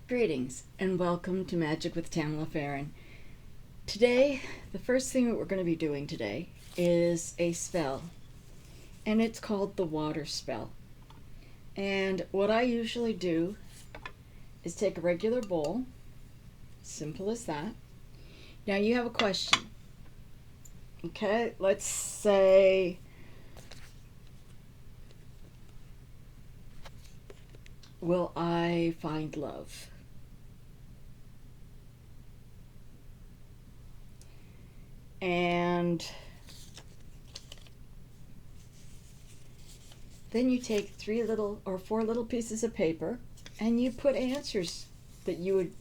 Greetings and welcome to Magic with Tamla Farron. Today, the first thing that we're going to be doing today is a spell, and it's called the Water Spell. And what I usually do is take a regular bowl, simple as that. Now you have a question. Okay, let's say, will I find love? And then you take 3 little or 4 little pieces of paper and you put answers that you would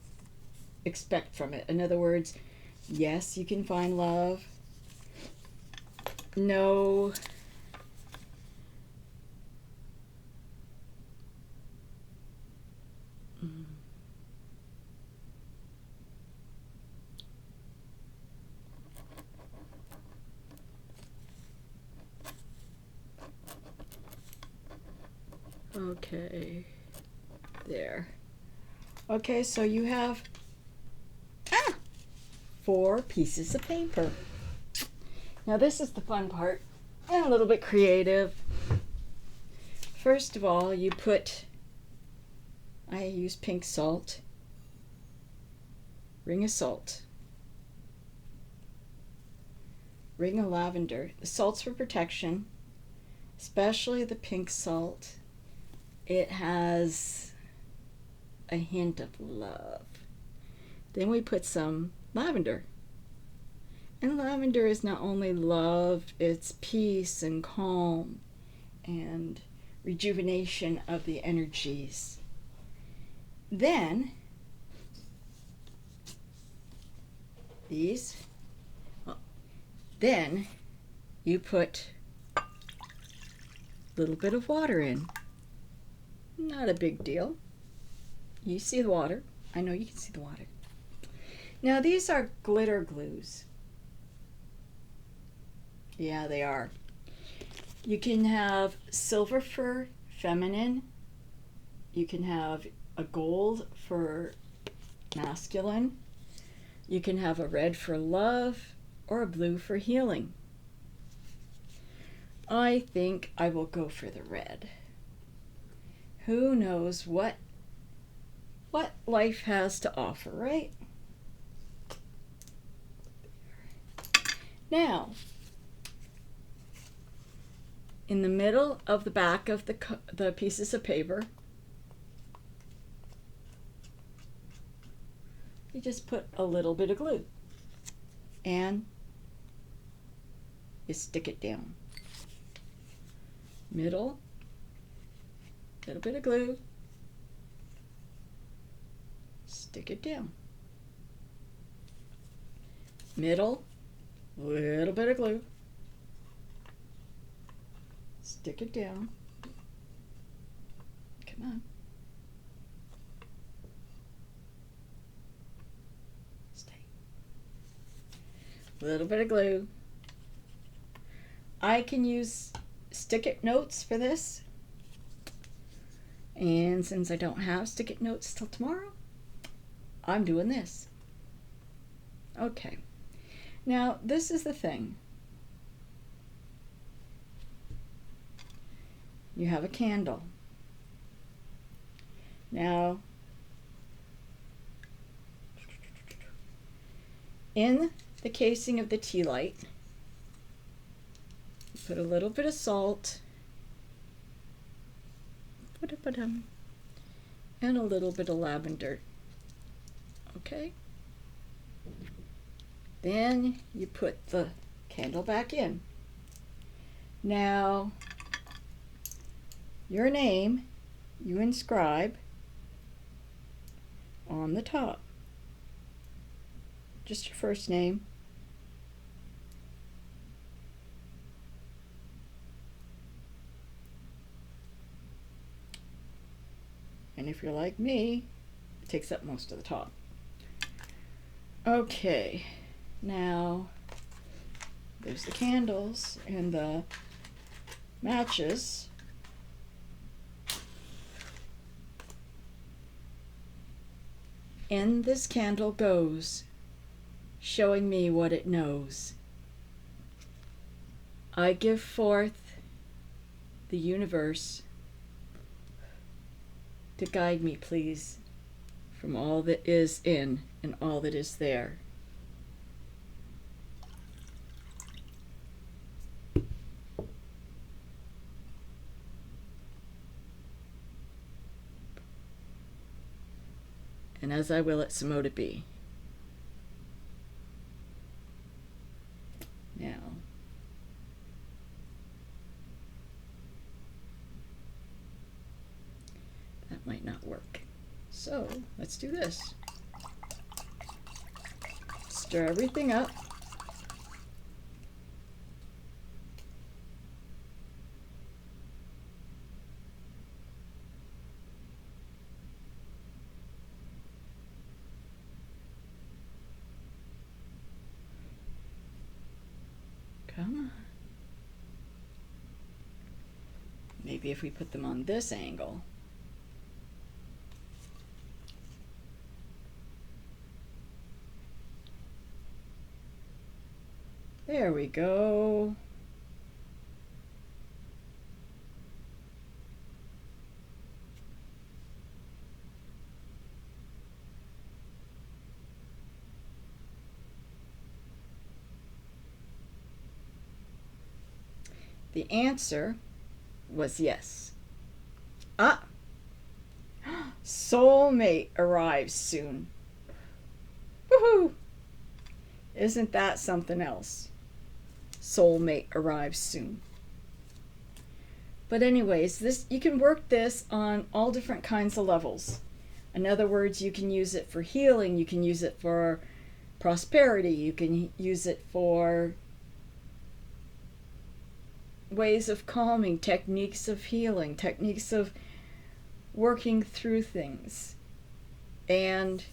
expect from it. In other words, yes, you can find love. No. Okay, there. Okay, so you have 4 pieces of paper. Now this is the fun part and a little bit creative. First of all, you put, I use pink salt, ring of salt, ring of lavender. The salt's for protection, especially the pink salt. It has a hint of love. Then we put some lavender. And lavender is not only love, it's peace and calm and rejuvenation of the energies. Then then you put a little bit of water in. Not a big deal. You see the water. I know you can see the water. Now these are glitter glues. Yeah, they are. You can have silver for feminine. You can have a gold for masculine. You can have a red for love or a blue for healing. I think I will go for the red. Who knows what life has to offer, right? Now, in the middle of the back of the pieces of paper, you just put a little bit of glue and you stick it down. Middle, little bit of glue, stick it down. Middle, little bit of glue, stick it down. Come on. Stay. Little bit of glue. I can use stick-it notes for this. And since I don't have stick-it notes till tomorrow, I'm doing this. Okay. Now, this is the thing. You have a candle. Now, in the casing of the tea light, you put a little bit of salt, and a little bit of lavender. Okay? Then you put the candle back in. Now, your name you inscribe on the top. Just your first name. And if you're like me, it takes up most of the top. Okay, now there's the candles and the matches. In this candle goes, showing me what it knows. I give forth the universe to guide me, please, from all that is in and all that is there. And as I will it, so mote it be. Now, that might not work. So, let's do this. Stir everything up. Come on. Maybe if we put them on this angle. There we go. The answer was yes. Ah! Soulmate arrives soon. Woohoo! Isn't that something else? Soulmate arrives soon. But anyways, this, you can work this on all different kinds of levels. In other words, you can use it for healing, you can use it for prosperity, you can use it for ways of calming, techniques of healing, techniques of working through things. And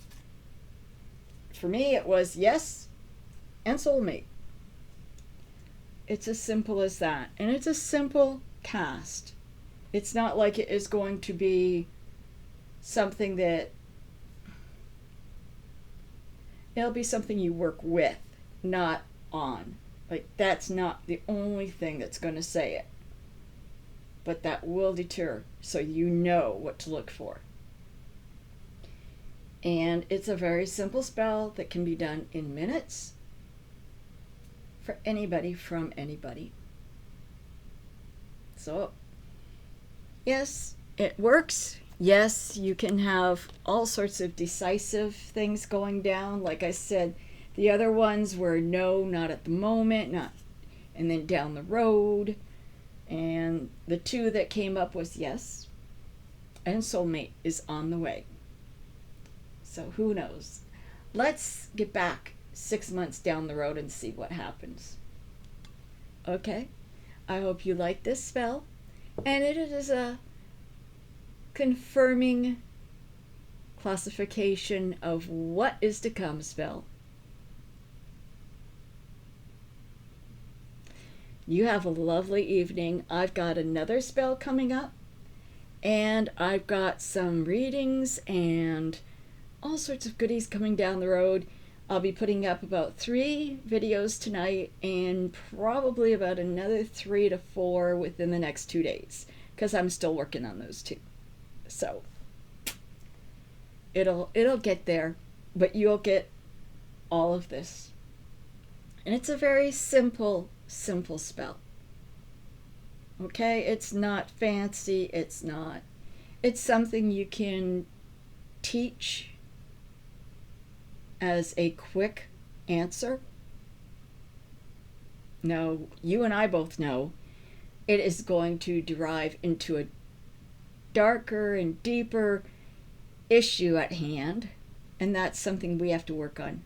for me, it was yes and soulmate. It's as simple as that. And it's a simple cast. It's not like it is going to be something that, it'll be something you work with, not on. Like, that's not the only thing that's going to say it. But that will deter, so you know what to look for. And it's a very simple spell that can be done in minutes for anybody from anybody. So, yes, it works. Yes, you can have all sorts of decisive things going down. Like I said, the other ones were no, not at the moment, not, and then down the road. And the two that came up was yes, and soulmate is on the way. So who knows? Let's get back 6 months down the road and see what happens. Okay? I hope you like this spell. And it is a confirming classification of what is to come spell. You have a lovely evening. I've got another spell coming up, and I've got some readings and all sorts of goodies coming down the road. I'll be putting up about 3 videos tonight and probably about another 3 to 4 within the next 2 days, because I'm still working on those too. So it'll get there, but you'll get all of this. And it's a very simple spell. Okay? It's not fancy, it's something you can teach as a quick answer. Now, you and I both know it is going to derive into a darker and deeper issue at hand, and that's something we have to work on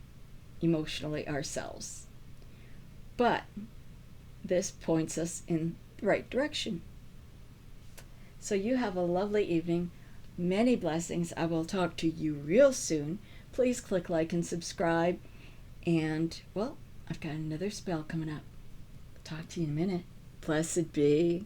emotionally ourselves. But this points us in the right direction. So you have a lovely evening. Many blessings. I will talk to you real soon. Please click like and subscribe. And, well, I've got another spell coming up. Talk to you in a minute. Blessed be.